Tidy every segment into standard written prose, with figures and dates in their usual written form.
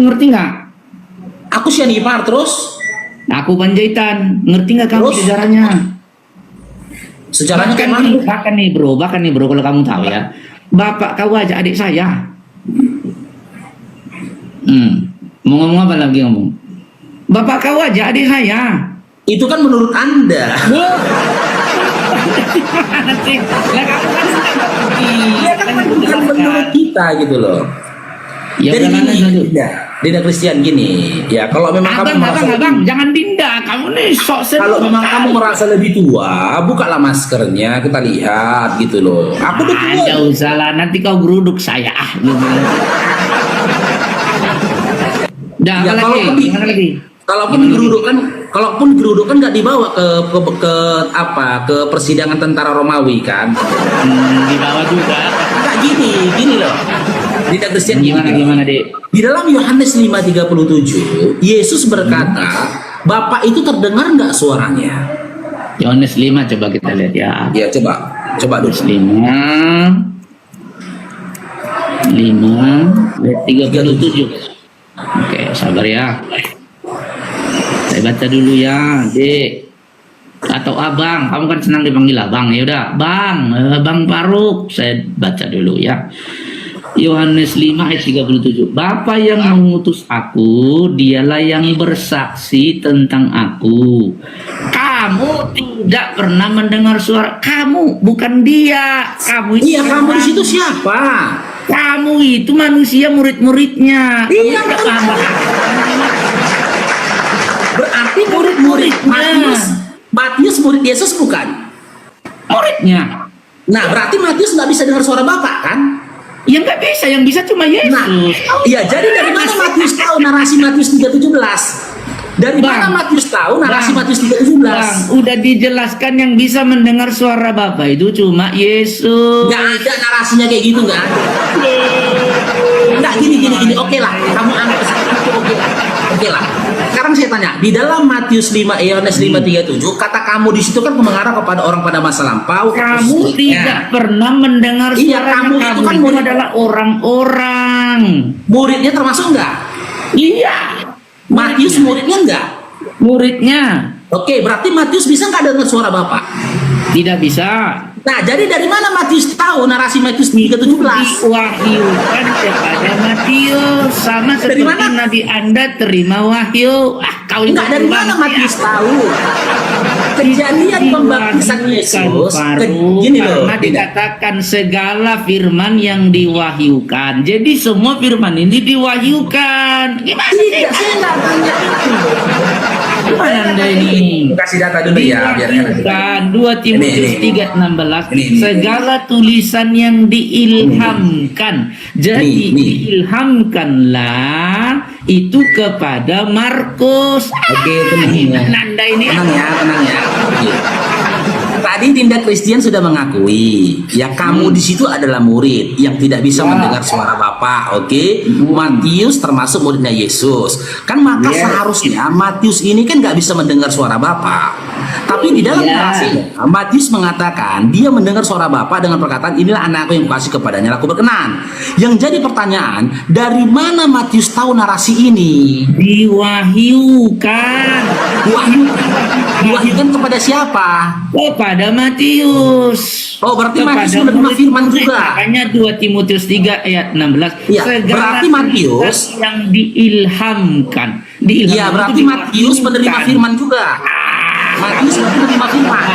ngerti nggak? Aku Sianipar terus. Aku Panjaitan, ngerti nggak kamu Terus? sejarahnya? Sejarahnya kayak mana? Bahkan nih bro, kalau kamu tahu ya, bapak kau aja adik saya. Mau ngomong apa lagi ngomong? Bapak kau aja adik saya. Itu kan menurut Anda. Lah kamu kan Iya kan bukan menurut kita gitu loh. Ya Jadi udah gini, Dinda Christian gini, ya kalau memang kamu merasa abang, jangan Dinda, kamu nih sok kalau memang kamu merasa lebih tua, bukalah maskernya, kita lihat gitu loh. Aku tuh tua. Nggak usah lah, nanti kau geruduk saya gitu. Dah, Ya, apa lagi? Gimana lagi? Kalaupun gerudukan nggak dibawa ke persidangan tentara Romawi kan? Dibawa juga. Enggak gini loh. Dinda Christian Gimana, Dek? Di dalam Yohanes 5:37, Yesus berkata, Bapak itu terdengar nggak suaranya? Yohanes 5 coba kita lihat ya. Ya coba dulu. 5:37. Oke, sabar ya. Saya baca dulu ya, Dek. Atau Abang, kamu kan senang dipanggil Abang. Ya udah, Bang Faruk. Saya baca dulu ya. Yohanes 5 ayat 37. Bapa yang mengutus aku, dialah yang bersaksi tentang aku. Kamu tidak pernah mendengar suara kamu, bukan dia. Kamu itu Iya, kamu di situ siapa? Kamu itu manusia, murid-muridnya. Iya, berarti murid Matius murid Yesus bukan? Muridnya. Nah, berarti Matius nggak bisa dengar suara Bapak kan? Ya nggak bisa, yang bisa cuma Yesus. Nah, iya, jadi dari mana Matius tahu narasi Matius 3:17? Dari mana Matius tahu narasi Matius 3:17? Udah dijelaskan yang bisa mendengar suara Bapa itu cuma Yesus. Nggak ada narasinya kayak gitu, nggak ada. Nggak gini. Oke lah, kamu anggap itu oke lah. Sekarang saya tanya, di dalam Yohanes 5:37, kata kamu di situ kan mengarah kepada orang pada masa lampau. Kamu tidak pernah mendengar Iya, suara kamu itu kan murid adalah orang-orang. Muridnya termasuk nggak? Iya. Matius muridnya nggak? Muridnya. Oke, berarti Matius bisa nggak dengar suara Bapak? Tidak bisa. Nah, jadi dari mana Matius tahu narasi Matius 3:17? Diwahyukan kepada Matius, sama seperti Nabi Anda terima wahyu. Kau enggak, dari mana Matius tahu? Kejadian pembaptisan Yesus. Gini loh, karena dikatakan segala firman yang diwahyukan. Jadi semua firman ini diwahyukan. Gimana sih? Tidak, saya nggak tanya itu. Gimana Anda ini? Kasih data dulu ya, biar diwahyukan. 2 Timotius 3:16. Segala tulisan yang diilhamkan. Jadi diilhamkanlah itu kepada Markus. Oke, tenang ya. Nanda ini. Tenang ya. Tadi Dinda Christian sudah mengakui, ya kamu di situ adalah murid yang tidak bisa mendengar suara Bapak, oke? Matius termasuk muridnya Yesus. Kan maka seharusnya Matius ini kan nggak bisa mendengar suara Bapak. Tapi di dalam narasinya, Matius mengatakan dia mendengar suara Bapak dengan perkataan inilah anakku yang kasih kepadanya aku berkenan. Yang jadi pertanyaan, dari mana Matius tahu narasi ini? Diwahyukan. Diwahyukan kepada siapa? Kepada Matius. Oh, berarti Matius menerima firman juga. Makanya 2 Timotius 3 ayat 16. Ya, berarti Matius yang diilhamkan. Iya, berarti Matius menerima firman juga. Matius menerima firman.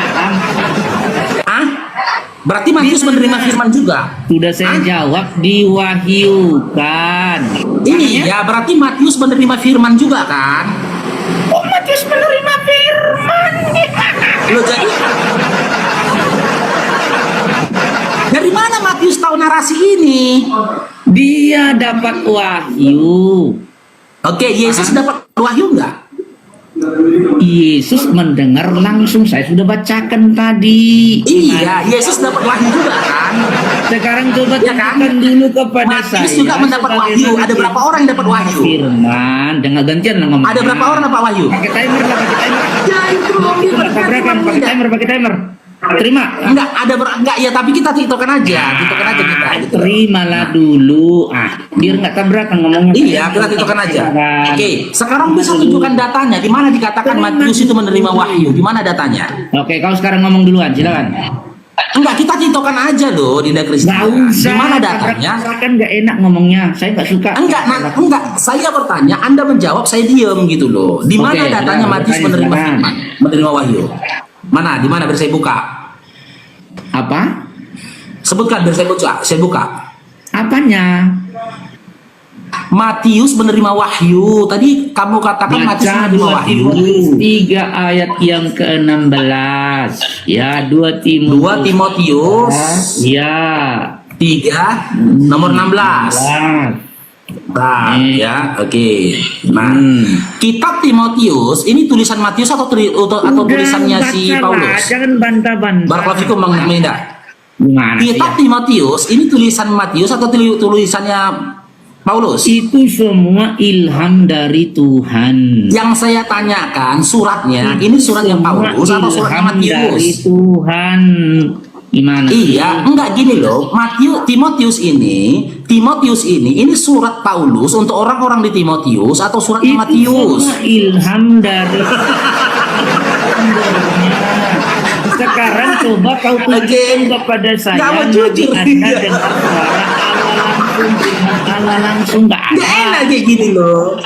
Berarti Matius menerima firman juga. Sudah saya jawab, diwahyukan. Iya, berarti Matius menerima firman juga kan? Oh, Matius menerima firman. Loh, jadi dari mana Matius tahu narasi ini? Dia dapat wahyu. Oke, Yesus dapat wahyu nggak? Yesus mendengar langsung, saya sudah bacakan tadi. Iya, Yesus dapat wahyu juga kan? Sekarang coba Ya kan? tunjukkan dulu kepada Matius saya. juga mendapat wahyu. Ada berapa orang yang dapat wahyu? Firman, dengan gantian lah ngomong. Ada berapa orang dapat wahyu? Pakai timer lah, pakai timer. Ya itu Tabrakan, pakai timer. Terima. Enggak ya, tapi kita tiktokan aja kita. Gitu. Terimalah dulu. Biar nggak tabrakan ngomongnya. Iya, kita tiktokan aja. Oke, sekarang bisa tunjukkan datanya di mana dikatakan Matius itu menerima wahyu. Di mana datanya? Oke, kau sekarang ngomong duluan, silakan. Enggak, kita tiktokan aja loh Dinda Kristina. Di mana datanya? Kan nggak enak ngomongnya. Saya nggak suka. Enggak. Saya bertanya, Anda menjawab, saya diem gitu loh. Di mana datanya Matius menerima firman, menerima wahyu? Mana? Di mana? Biar saya buka. Apa? Sebutkan biar saya buka. Apanya? Matius menerima wahyu. Tadi kamu katakan Matius Baca menerima 2 wahyu. Timotius 3 ayat yang ke-16. Ya, 2 Timotius Ya. 3 nomor 16. Nah, ya, oke. Nah, kitab Timotius ini tulisan Matius atau tulisannya si Paulus? Jangan bantah-bantah. Barakallahu fikum Bang Menda. Gimana? Kitab Timotius ini tulisan Matius atau tulisannya Paulus? Itu semua ilham dari Tuhan. Yang saya tanyakan suratnya, ini suratnya Paulus atau suratnya Ilham dari Matius? Tuhan. Gimana? Iya, enggak gini loh. Timotius ini surat Paulus untuk orang-orang di Timotius atau suratnya Itu Matius? semua ilham dari Sekarang coba kau tunjukkan kepada saya Nggak mau Nabi jujur. Anda dengan suara Allah langsung nggak ada. Nggak enak kayak gini loh.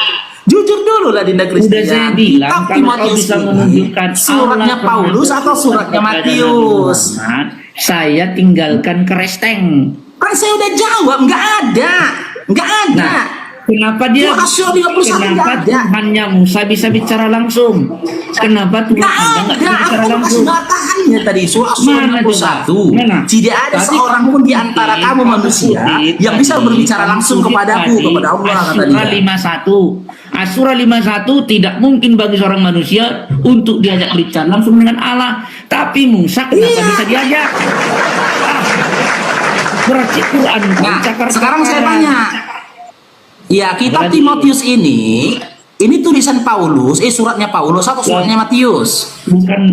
Jujur dulu lah Dinda Kristina. Udah saya bilang Kitab kalau kau Timotius bisa ini menunjukkan suratnya Allah Paulus pernah atau suratnya kepada Nabi Matius? Muhammad, saya tinggalkan keresteng. Kan saya udah jawab, nggak ada. Nah, kenapa dia? Surah Asyura 51 Kenapa nggak ada. Tuhannya Musa bisa bicara langsung? Kenapa Tuhan Nggak Anda nggak bisa ada, bicara aku kasih langsung? batahannya tadi surah Mana 61. Mana? Tidak ada Tapi seorang pun di antara kamu manusia yang bisa berbicara langsung kepadaku, kepada Allah kata Asyura dia. 51. Asyura 51 tidak mungkin bagi seorang manusia untuk diajak bicara langsung dengan Allah. Tapi Musa kenapa bisa diajak? Berarti Quran Nah, sekarang saya tanya. Ya, kitab Berarti- Timotius ini tulisan Paulus, suratnya Paulus atau suratnya Matius?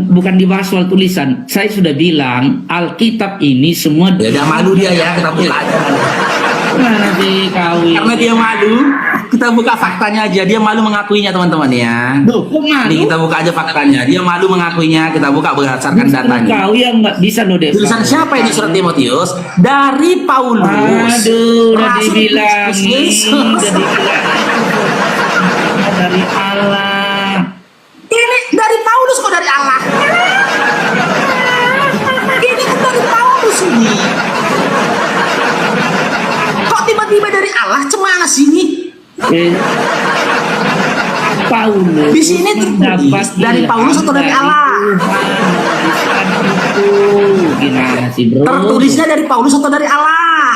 Bukan dibahas soal tulisan. Saya sudah bilang Alkitab ini semua Ya udah malu dia ya, kita buka aja. Mana sih kau ini? Karena dia malu, kita buka faktanya aja. Dia malu mengakuinya teman-teman ya. Duh, kok malu? Nih kita buka aja faktanya. Dia malu mengakuinya, kita buka berdasarkan datanya. Kau yang nggak bisa loh deh. Tulisan siapa ini surat Timotius? Dari Paulus. Aduh, udah Rasul dibilang Kristus Yesus. udah dibilang dari Allah. Ini dari Paulus kok dari Allah? Ini kan dari Paulus ini. Kok tiba-tiba dari Allah? Cemas ini. Paulus Di sini tertulis dari Paulus atau dari Allah? Gimana sih bro? Tertulisnya dari Paulus atau dari Allah?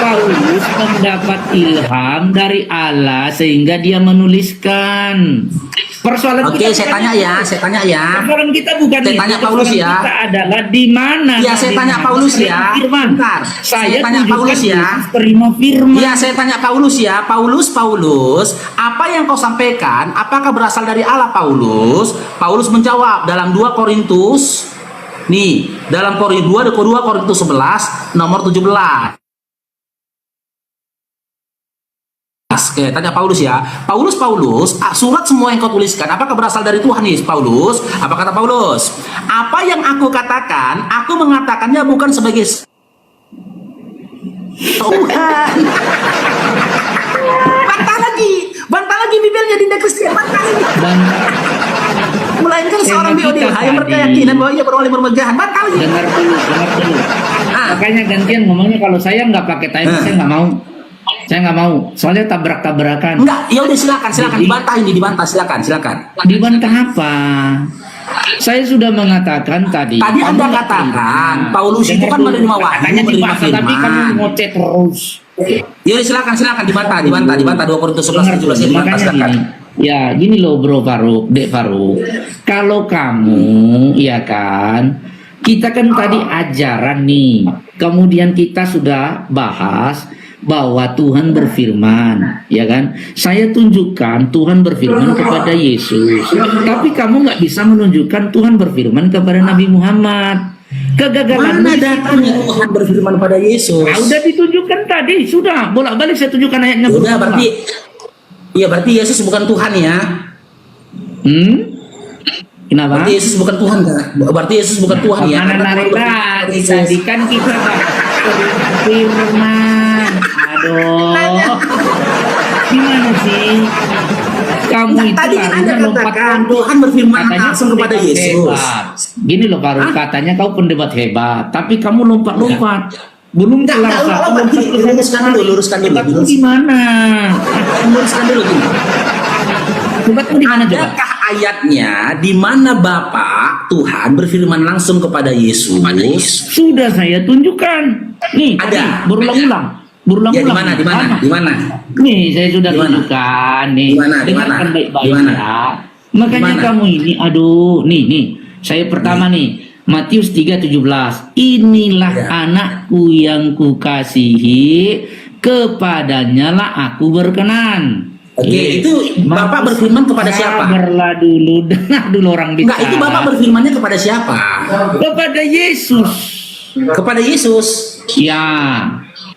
Paulus mendapat ilham dari Allah sehingga dia menuliskan. Persoalan Oke, kita saya bukan tanya itu. ya, saya tanya ya. Persoalan kita bukan Saya itu. tanya Paulus Persoalan ya. Kita adalah di mana? Ya, saya Nabi tanya Muhammad Paulus ya. terima Firman. Bentar. Saya Saya tanya tunjukkan Paulus ya. Yesus terima firman. Ya, saya tanya Paulus ya. Paulus, apa yang kau sampaikan? Apakah berasal dari Allah, Paulus? Paulus menjawab dalam 2 Korintus. Nih, dalam 2 Korintus 11 nomor 17. Oke, tanya Paulus ya. Paulus, surat semua yang kau tuliskan, apakah berasal dari Tuhan nih, Paulus? Apa kata Paulus? Apa yang aku katakan, aku mengatakannya bukan sebagai Tuhan. Bantah lagi bibirnya Dinda Kristina, bantah lagi. Dan Melainkan seorang Tema kita BODH yang tadi. berkeyakinan bahwa ia beroleh bermegahan, bantah lagi. dengar dulu. Makanya gantian ngomongnya kalau saya nggak pakai time, saya nggak mau. Saya nggak mau. Soalnya tabrak-tabrakan. Enggak, ya udah silakan Jadi- dibantah ini, dibantah silakan. Dibantah apa? Saya sudah mengatakan tadi. Tadi kamu Anda nggak katakan terima. Paulus itu Dengar kan dulu. menerima wahyu, Katanya menerima dibantah, tapi firman. kamu ngoceh terus. Ya udah silakan dibantah 2 Korintus 11 Dengar 17 dulu, dibantah makanya silakan. gini. Ya, gini loh Bro Faruk, Dek Faruk. Kalau kamu, ya kan, kita kan tadi ajaran nih. Kemudian kita sudah bahas bahwa Tuhan berfirman, ya kan? Saya tunjukkan Tuhan berfirman kepada Yesus, tapi kamu nggak bisa menunjukkan Tuhan berfirman kepada Nabi Muhammad. Kegagalan Mana datangnya Tuhan berfirman pada Yesus? Udah ditunjukkan tadi, sudah bolak-balik saya tunjukkan ayatnya. Udah, berarti iya, berarti Yesus bukan Tuhan ya? Kenapa? Berarti Yesus bukan Tuhan kan? Berarti Yesus bukan Tuhan ya? Mana narita? Tadi kan kita firman. Aduh, gimana sih? Kamu itu Tadi kan Anda harusnya lompat katakan untuk Tuhan berfirman katanya langsung kepada pendebat Yesus. hebat. Gini loh Faru, katanya kau pendebat hebat, tapi kamu lompat-lompat. Belum Enggak, kelar enggak, satu, enggak, lompat gini, luruskan dulu, luruskan dulu, Debatmu luruskan. gimana? Luruskan dulu gini. Debatmu di mana coba? Adakah ayatnya di mana Bapa Tuhan berfirman langsung kepada Yesus? Sudah saya tunjukkan. Nih, Ada. tadi, berulang-ulang. Ya Berulang-ulang. di mana? Di mana? Di mana? Nih, saya sudah Di mana? tunjukkan nih. Di mana? Di mana? Dengarkan baik-baik Di mana? ya. Makanya Di mana? kamu ini, aduh, nih. Saya pertama nih, Matius 3:17. Inilah Ya. anakku yang kukasihi, kepadanya lah aku berkenan. Oke, itu Bapak berfirman kepada siapa? Sabarlah dulu, dengar dulu orang bicara. Enggak, itu Bapak berfirmannya kepada siapa? Kepada Yesus. Kepada Yesus. Ya.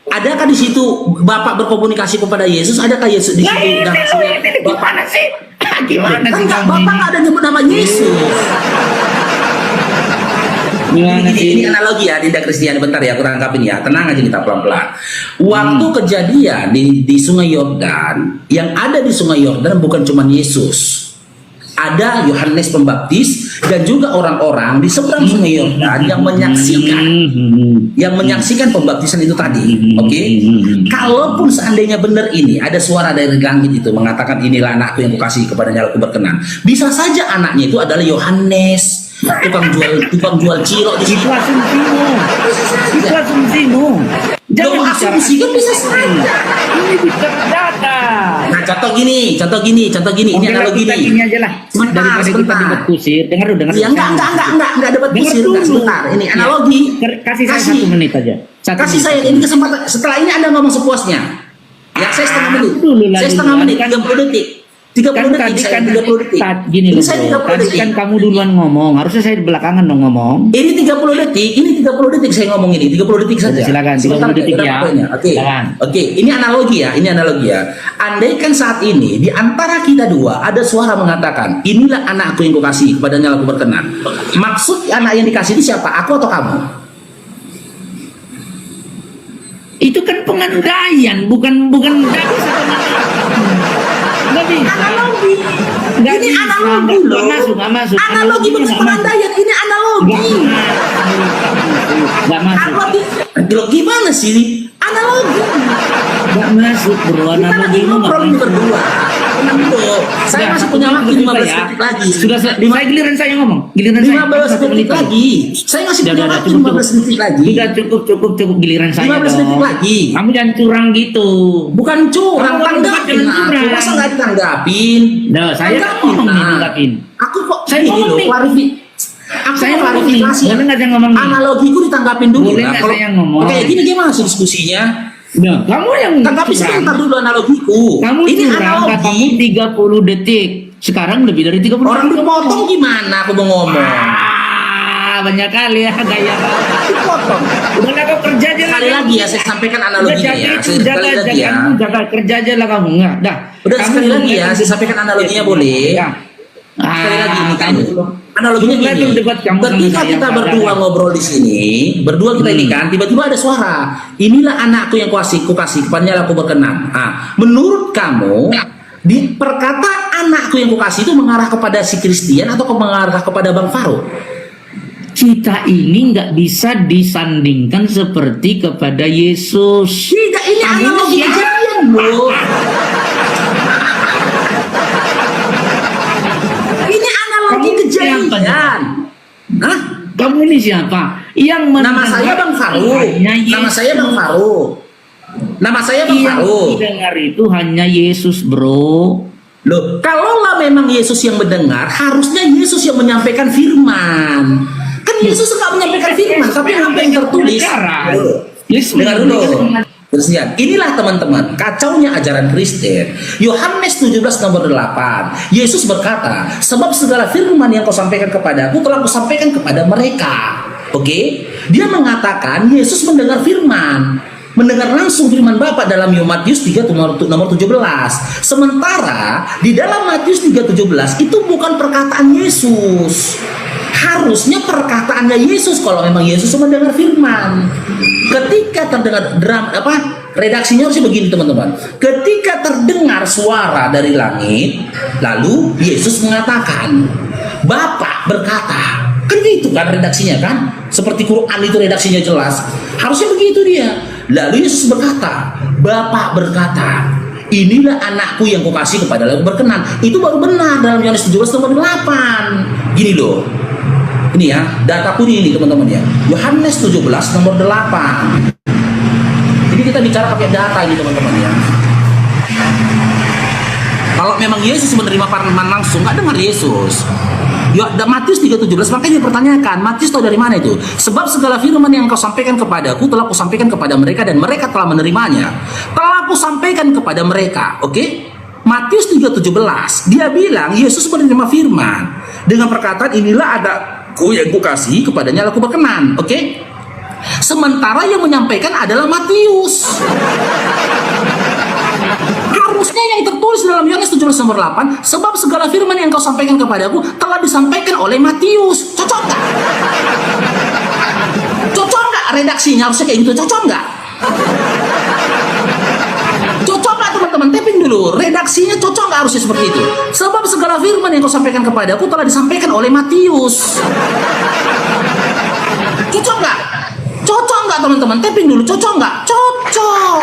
Adakah di situ Bapak berkomunikasi kepada Yesus? Adakah Yesus di Nah, situ? ini gimana sih? Gimana sih Enggak, kamu Bapak ini? nggak ada nyebut nama Yesus. Gimana Ini sih? analogi ya, Dinda Kristiani, bentar ya, kurang tangkapin ya. Tenang aja kita pelan-pelan. Waktu kejadian di Sungai Yordan, yang ada di Sungai Yordan bukan cuma Yesus. Ada Yohanes Pembaptis dan juga orang-orang di seberang Sungai Yordan yang menyaksikan pembaptisan itu tadi. Oke? Kalaupun seandainya benar ini ada suara dari langit itu mengatakan inilah anakku yang kukasihi, kepadanya aku berkenan. Bisa saja anaknya itu adalah Yohanes, tukang jual cilok di situ. Itu asumsimu. Itu asumsimu. Dong, bicara asumsi kan bisa saja. Ini bicara data. Nah, contoh gini. Ini analogi Oke, nih. ini aja lah. Sebentar, Daripada kita sebentar. debat kusir, dengar dulu, dengar. Ya enggak dapat Dengar kusir, dulu. enggak, sebentar. Ini Ya, analogi. Kasih saya 1 menit aja. Kasih saya ini kesempatan. Setelah ini Anda ngomong sepuasnya. Ya, saya setengah menit. dulu lah, Saya setengah dulu. menit, Kan- 30 detik. 30 Kan detik, tadi saya kan 30 detik. gini Ini loh, saya 30 tadi detik. kan kamu duluan ngomong, harusnya saya belakangan dong ngomong. Ini 30 detik saya ngomong ini 30 detik saja. Silakan, 30 Sebentar, detik berapa ya. poinnya? Oke. Silakan. Oke, ini analogi ya. Andaikan saat ini di antara kita dua ada suara mengatakan, "Inilah anakku yang kukasihi, kepadanya aku berkenan." Maksud anak yang dikasih itu siapa? Aku atau kamu? Itu kan pengandaian, bukan nggak bisa. Nggak bisa. Analogi. Nggak Ini bisa. analogi loh. Nggak masuk. Analogi bukan Nggak pengandaian, ini analogi. Nggak masuk. Analogi. Gimana sih? Analogi. Nggak masuk bro. Kita lagi Analogimu nggak ngobrol ini masuk. berdua. Tenang dulu. Saya masih punya waktu 15 detik lagi. Sudah saya giliran saya ngomong. Giliran saya. 15 1 detik lagi. Saya masih punya waktu 15 detik lagi. Sudah cukup giliran saya 15 detik dong. lagi. Kamu jangan curang gitu. Bukan curang, Kamu tanggapin jangan aku. curang. Masa nggak ditanggapin? Nah, saya Tanggapin, ngomong nih nah. tanggapin. Aku kok Saya gini ngomong loh, nih. Aku Saya mau ngomong nih. klarifikasi. Boleh nggak saya ngomong nih? Analogiku ditanggapin dulu. Boleh Nah, nggak kalau saya ngomong? Oke, gini gimana sih diskusinya? Nah, kamu yang Tanggapi curang. sebentar dulu analogiku. Kamu Ini curang, analogi. katamu 30 detik. Sekarang lebih dari 30 Orang detik. dipotong gimana aku mau ngomong? Banyak kali ya gaya kau. Dipotong. Udah lah kau kerja aja lah. Sekali lagi ya saya sampaikan Udah analoginya jaga ya. itu, Sekali jaga lagi ya. kamu, jaga kerja aja lah kamu. Enggak, dah. Udah Kamu sekali lagi mulai ya, saya sampaikan analoginya boleh. Ya. Sekali lagi nih kamu. analoginya Mulai gini. dulu debat kamu sama Ketika saya, kita Pak. berdua Jangan. ngobrol di sini, berdua kita ini kan tiba-tiba ada suara. Inilah anakku yang kukasih, kepadanya aku berkenan. Ah, menurut kamu di perkataan anakku yang kukasih itu mengarah kepada si Christian atau mengarah kepada Bang Farouk? Kita ini nggak bisa disandingkan seperti kepada Yesus. Tidak, ini Kamu analogi siapa? kejadian loh. Ini analogi Kamu kejadian. siapa? Hah? Kamu ini siapa? Yang Nama saya Bang Farouk. hanya Nama saya Bang Yesus. Farouk. Nama saya Bang Yang Farouk. didengar itu hanya Yesus, bro. Loh, kalaulah memang Yesus yang mendengar, harusnya Yesus yang menyampaikan firman. Kan Yesus nggak menyampaikan firman, tapi apa yang tertulis? Bicara. Loh, Yesus dengar dulu. Kristen. Inilah teman-teman kacaunya ajaran Kristen. Yohanes 17 nomor 8. Yesus berkata, sebab segala firman yang kau sampaikan kepadaku telah kau sampaikan kepada mereka. Oke? Dia mengatakan Yesus mendengar firman, mendengar langsung firman Bapa dalam Matius 3 nomor 17. Sementara di dalam Matius 3:17 itu bukan perkataan Yesus. Harusnya perkataannya Yesus kalau memang Yesus mendengar firman. Ketika terdengar redaksinya harusnya begini teman-teman. Ketika terdengar suara dari langit, lalu Yesus mengatakan, Bapa berkata. Kan gitu kan redaksinya kan? Seperti Quran itu redaksinya jelas. Harusnya begitu dia. Lalu Yesus berkata, Bapa berkata, inilah anakku yang kukasih kepada aku berkenan. Itu baru benar dalam Yohanes 17 nomor 8. Gini loh. Ini ya, dataku ini teman-teman ya. Yohanes 17 nomor 8. Jadi kita bicara pakai data ini teman-teman ya. Kalau memang Yesus menerima firman langsung, nggak dengar Yesus. Ya, Matius 3:17, makanya dipertanyakan, Matius tahu dari mana itu? Sebab segala firman yang kau sampaikan kepadaku telah aku sampaikan kepada mereka dan mereka telah menerimanya. Telah aku sampaikan kepada mereka, oke? Matius 3:17, dia bilang Yesus menerima firman dengan perkataan inilah adaku yang kukasihi kepadanya aku berkenan, oke? Sementara yang menyampaikan adalah Matius. Harusnya yang tertulis dalam Yohanes 17 nomor 8, sebab segala firman yang kau sampaikan kepadaku telah disampaikan oleh Matius. Cocok nggak? Cocok nggak redaksinya? Harusnya kayak gitu, cocok nggak? Cocok nggak teman-teman? Taping dulu, redaksinya cocok nggak harusnya seperti itu? Sebab segala firman yang kau sampaikan kepadaku telah disampaikan oleh Matius. Cocok nggak? Cocok nggak teman-teman? Taping dulu, cocok nggak? Cocok.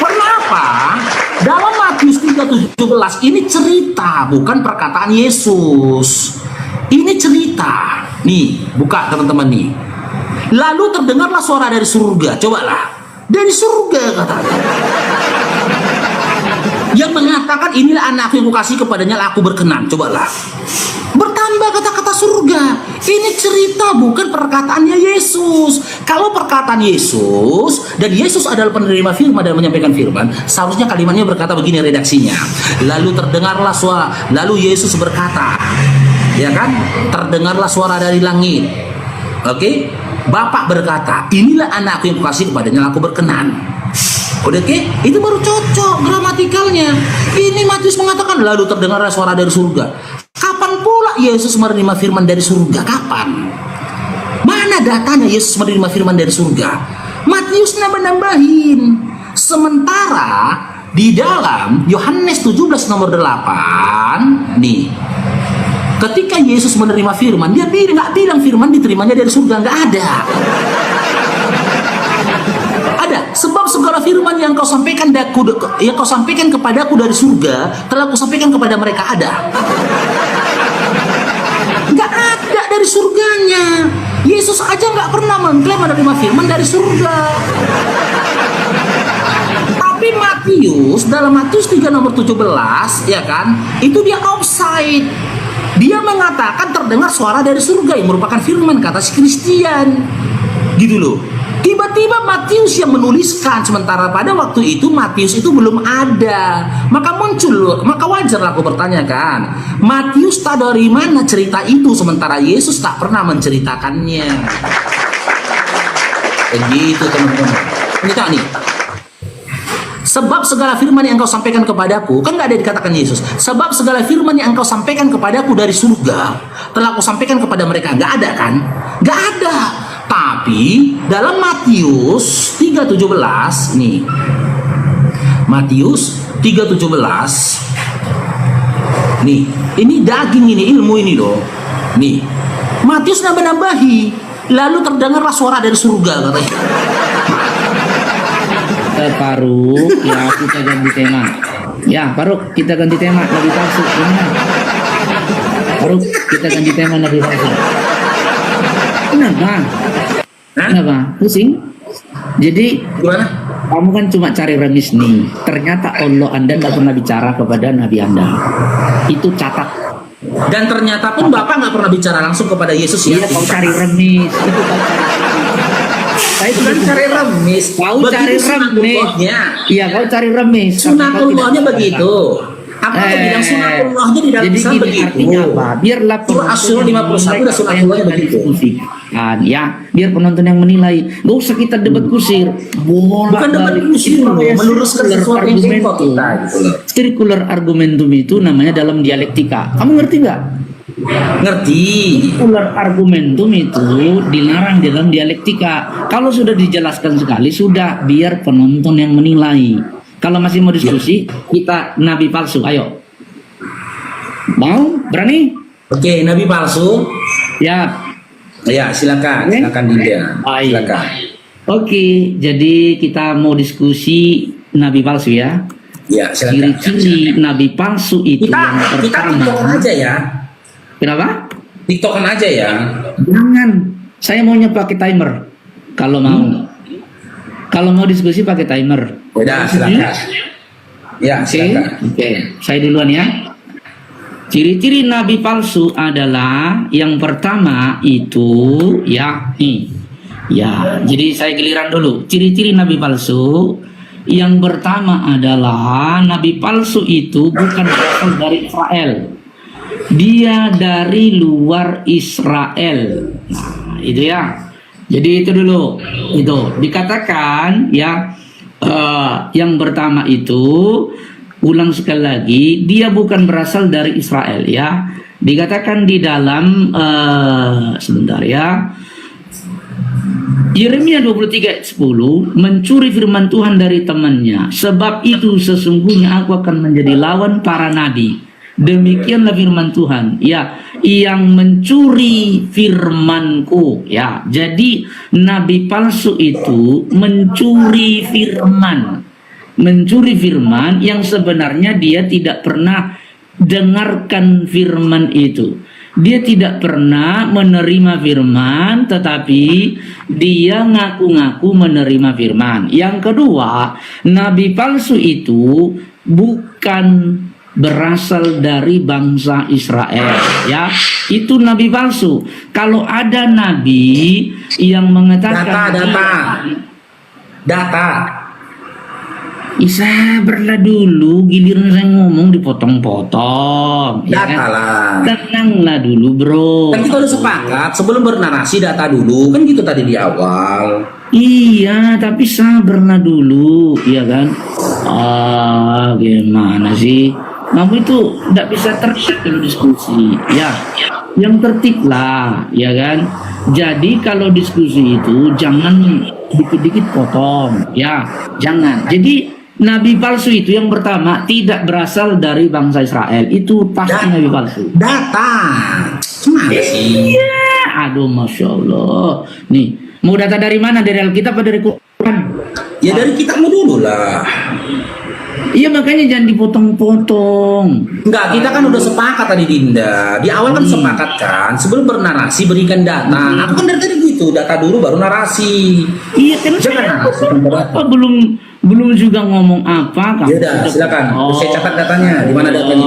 Kenapa? Dalam Matius 3:17 ini cerita, bukan perkataan Yesus. Ini cerita. Nih, buka teman-teman nih. Lalu terdengarlah suara dari surga. Cobalah. Dari surga katanya. Yang mengatakan inilah anakku yang kukasih kepadanya aku berkenan. Cobalah. Bertambah kata-kata surga. Ini cerita bukan perkataannya Yesus. Kalau perkataan Yesus dan Yesus adalah penerima firman dan menyampaikan firman, seharusnya kalimatnya berkata begini redaksinya. Lalu terdengarlah suara, lalu Yesus berkata, ya kan? Terdengarlah suara dari langit. Oke? Bapa berkata, inilah anakku yang kukasih kepadanya aku berkenan. Oke? Itu baru cocok gramatikalnya. Ini Matius mengatakan lalu terdengarlah suara dari surga. Kapan pula Yesus menerima firman dari surga? Kapan? Mana datanya Yesus menerima firman dari surga? Matius nambah-nambahin. Sementara di dalam Yohanes 17 nomor 8 nih, ketika Yesus menerima firman, dia nggak bilang firman diterimanya dari surga, nggak ada. Ada, sebab segala firman yang kau sampaikan kepadaku dari surga telah kau sampaikan kepada mereka. Ada. Nggak ada dari surganya. Yesus aja nggak pernah mengklaim menerima firman dari surga. Tapi Matius dalam Matius 3 nomor 17 ya kan, itu dia offside. Dia mengatakan terdengar suara dari surga yang merupakan firman kata si Kristian. Gitu loh. Tiba-tiba Matius yang menuliskan, sementara pada waktu itu Matius itu belum ada. Maka wajar aku bertanyakan, Matius tak dari mana cerita itu sementara Yesus tak pernah menceritakannya. Begitu teman-teman. Ini tak nih. Sebab segala firman yang engkau sampaikan kepadaku, kan nggak ada dikatakan Yesus. Sebab segala firman yang engkau sampaikan kepadaku dari surga telah aku sampaikan kepada mereka. Nggak ada kan? Nggak ada. Tapi dalam Matius 3:17 nih, Matius 3:17 nih, ini daging ini ilmu ini loh. Nih, Matius nambah-nambahi, lalu terdengarlah suara dari surga katanya. Faruk, ya kita ganti tema. Ya Faruk, kita ganti tema Nabi palsu. Faruk, kita ganti tema Nabi palsu. Kenapa? Kenapa? Pusing? Jadi Gimana? kamu kan cuma cari remis nih. Ternyata Allah Anda tidak pernah bicara kepada Nabi Anda. Itu catat. Dan ternyata pun Bapak nggak pernah bicara langsung kepada Yesus ya. Iya, kau cari remis. Itu kau cari remis. Saya Bukan sudah cari remis. Kau Begitu cari remis. sunnatullahnya. Iya, kau cari remis. Sunnatullahnya begitu. Apa yang bilang sunnatullahnya di dalam Jadi Islam gini, begitu. artinya apa? Biarlah Surah Asy-Syura 51 udah sunnatullahnya begitu. Ya, biar penonton yang menilai. Gak usah kita debat kusir. Bukan debat kusir, meluruskan sesuatu yang jengkok kita gitu loh. Circular argumentum itu namanya dalam dialektika. Kamu ngerti nggak? Ngerti. Circular argumentum itu dilarang di dalam dialektika. Kalau sudah dijelaskan sekali, sudah biar penonton yang menilai. Kalau masih mau diskusi, kita nabi palsu. Ayo. Mau? Berani? Oke, nabi palsu. Ya. Ya, silakan. Oke. Silakan Dinda. Baik. Silakan. Oke, jadi kita mau diskusi nabi palsu ya. Ya, silakan. Ciri-ciri nabi palsu itu Kita yang pertama. TikTokan aja ya. Kenapa? TikTokan aja ya. Jangan. Saya maunya pakai timer. Kalau mau. Kalau mau diskusi pakai timer. Udah, silakan. Ya, Oke, silakan. saya duluan ya. Ciri-ciri nabi palsu adalah yang pertama itu yakni. Ya, jadi saya giliran dulu. Ciri-ciri nabi palsu yang pertama adalah nabi palsu itu bukan berasal dari Israel. Dia dari luar Israel. Nah, itu ya. Jadi itu dulu. Itu dikatakan ya. Yang pertama itu, ulang sekali lagi, dia bukan berasal dari Israel ya. Dikatakan di dalam sebentar ya. Yeremia 23 ayat 10, mencuri firman Tuhan dari temannya. Sebab itu sesungguhnya aku akan menjadi lawan para nabi. Demikianlah firman Tuhan, ya, yang mencuri firmanku, ya. Jadi nabi palsu itu mencuri firman yang sebenarnya dia tidak pernah dengarkan firman itu. Dia tidak pernah menerima firman, tetapi dia ngaku-ngaku menerima firman. Yang kedua, nabi palsu itu bukan berasal dari bangsa Israel, ya. Itu nabi palsu. Kalau ada nabi yang mengatakan data. Sabarlah dulu, giliran saya ngomong dipotong-potong. Ya Data kan? lah. Tenanglah dulu, bro. Kan kita udah sepakat sebelum bernarasi data dulu, kan gitu tadi di awal. Iya, tapi sabarlah dulu, iya kan? Gimana sih? Kamu itu tidak bisa tertib kalau diskusi, ya. Yang tertib lah, ya kan? Jadi kalau diskusi itu jangan dikit-dikit potong, ya, jangan. Jadi nabi palsu itu yang pertama tidak berasal dari bangsa Israel, itu pasti nabi palsu. Data, gimana sih? Iya, aduh, masya Allah. Nih, mau data dari mana? Dari Alkitab atau dari Quran? Ya dari kitabmu dulu lah. Iya, makanya jangan dipotong-potong. Enggak, kita kan udah sepakat tadi Dinda. Di awal kan sepakat kan, sebelum bernarasi berikan data. Aku kan dari tadi gitu, data dulu baru narasi. Iya, kan Jangan narasi. apa belum juga ngomong apa. Ya udah, silakan. Saya catat datanya. Di mana datanya?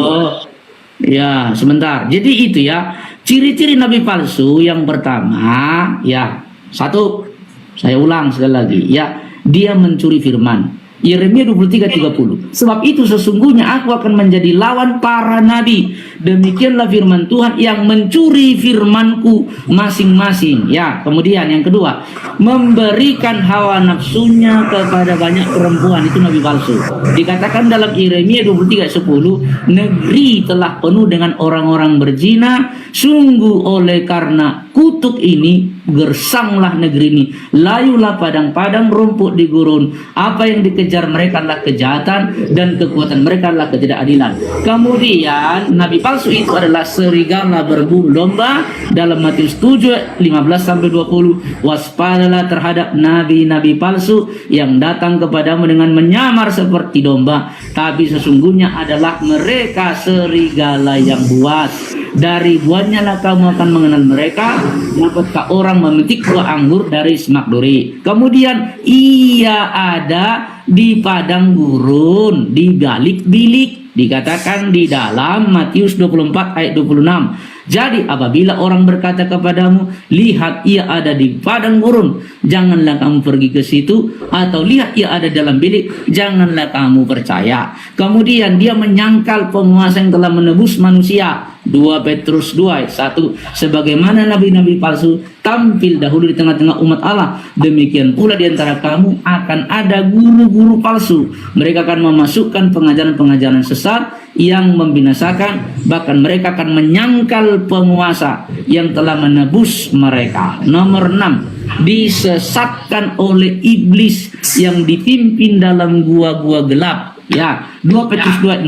Ya, sebentar. Jadi itu ya, ciri-ciri nabi palsu yang pertama, ya, satu, saya ulang sekali lagi, ya, dia mencuri firman. Yeremia 23:30. Sebab itu sesungguhnya aku akan menjadi lawan para nabi. Demikianlah firman Tuhan yang mencuri firmanku masing-masing. Ya, kemudian yang kedua, memberikan hawa nafsunya kepada banyak perempuan. Itu nabi palsu. Dikatakan dalam Yeremia 23:10, negeri telah penuh dengan orang-orang berzina. Sungguh oleh karena kutuk ini gersanglah negeri ini, layulah padang-padang rumput di gurun. Apa yang dikejar mereka adalah kejahatan dan kekuatan mereka adalah ketidakadilan. Kemudian nabi palsu itu adalah serigala berbulu domba dalam Matius 7:15-20. Waspadalah terhadap nabi-nabi palsu yang datang kepadamu dengan menyamar seperti domba, tapi sesungguhnya adalah mereka serigala yang buas. Dari buahnya lah kamu akan mengenal mereka. Dapatkah orang memetik buah anggur dari semak duri? Kemudian ia ada di padang gurun, di balik bilik. Dikatakan di dalam Matius 24 ayat 26. Jadi apabila orang berkata kepadamu, lihat ia ada di padang gurun, janganlah kamu pergi ke situ, atau lihat ia ada dalam bilik, janganlah kamu percaya. Kemudian dia menyangkal penguasa yang telah menebus manusia. 2 Petrus 2 ayat 1, sebagaimana nabi-nabi palsu tampil dahulu di tengah-tengah umat Allah, demikian pula di antara kamu akan ada guru-guru palsu. Mereka akan memasukkan pengajaran-pengajaran sesat yang membinasakan, bahkan mereka akan menyangkal penguasa yang telah menebus mereka. Nomor 6, disesatkan oleh iblis yang dipimpin dalam gua-gua gelap. Ya, 2 Petrus 2 ayat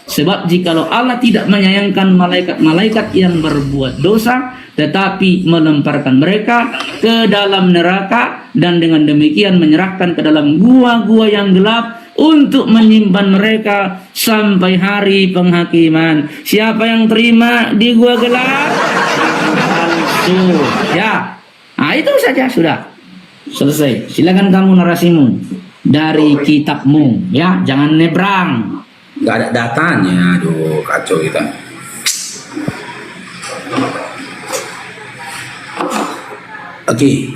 4, sebab jikalau Allah tidak menyayangkan malaikat-malaikat yang berbuat dosa, tetapi melemparkan mereka ke dalam neraka, dan dengan demikian menyerahkan ke dalam gua-gua yang gelap untuk menyimpan mereka sampai hari penghakiman. Siapa yang terima di gua gelap? Palsu. Ya, nah itu saja, sudah selesai. Silakan kamu narasimu dari kitabmu, ya, jangan nebrang. Nggak ada datanya, aduh kacau kita. Oke.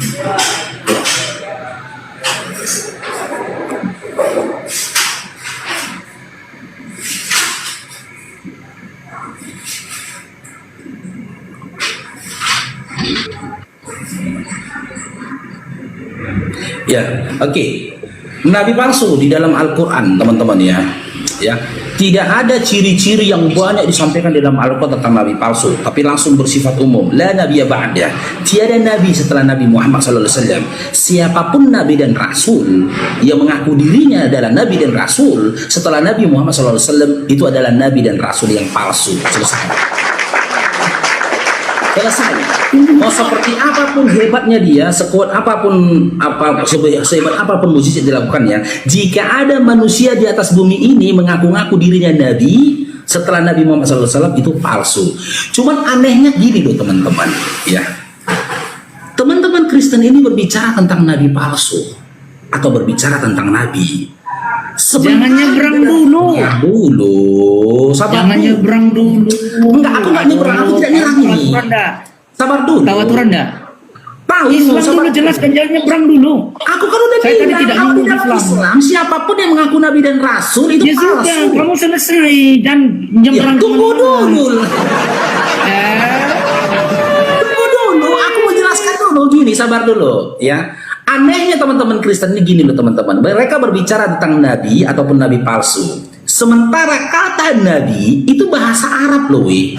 Ya, oke. Nabi palsu di dalam Al-Quran, teman-teman, ya. Tidak ada ciri-ciri yang banyak disampaikan di dalam Al-Quran tentang Nabi palsu, tapi langsung bersifat umum. La nabiyya ba'da. Tiada Nabi setelah Nabi Muhammad SAW. Siapapun Nabi dan Rasul yang mengaku dirinya adalah Nabi dan Rasul setelah Nabi Muhammad SAW, itu adalah Nabi dan Rasul yang palsu. Selesai. Mau seperti apapun hebatnya dia, sekuat apapun, sehebat apapun mujizat dilakukannya, jika ada manusia di atas bumi ini mengaku-ngaku dirinya Nabi setelah Nabi Muhammad SAW, itu palsu. Cuman anehnya gini loh teman-teman, ya. Teman-teman Kristen ini berbicara tentang Nabi palsu atau berbicara tentang Nabi. Jangan nyebrang dulu. Sabar Jangan dulu. nyebrang dulu. Enggak, aku nggak nyebrang, aku tidak nyerang ini. Sabar dulu. Tahu aturan enggak? Tahu, Islam sabar dulu, jelaskan, jangan nyebrang dulu. Aku kan udah Saya tadi bilang, tidak kalau di ngomong dalam Islam. Islam siapapun yang mengaku Nabi dan Rasul itu Ya palsu. sudah, kamu selesai dan Ya, nyebrang. tunggu dulu. Eh, Tunggu dulu, aku mau jelaskan dulu. Gini, sabar dulu, ya. Anehnya teman-teman Kristen ini gini loh teman-teman. Mereka berbicara tentang Nabi ataupun Nabi palsu. Sementara kata Nabi itu bahasa Arab loh, weh.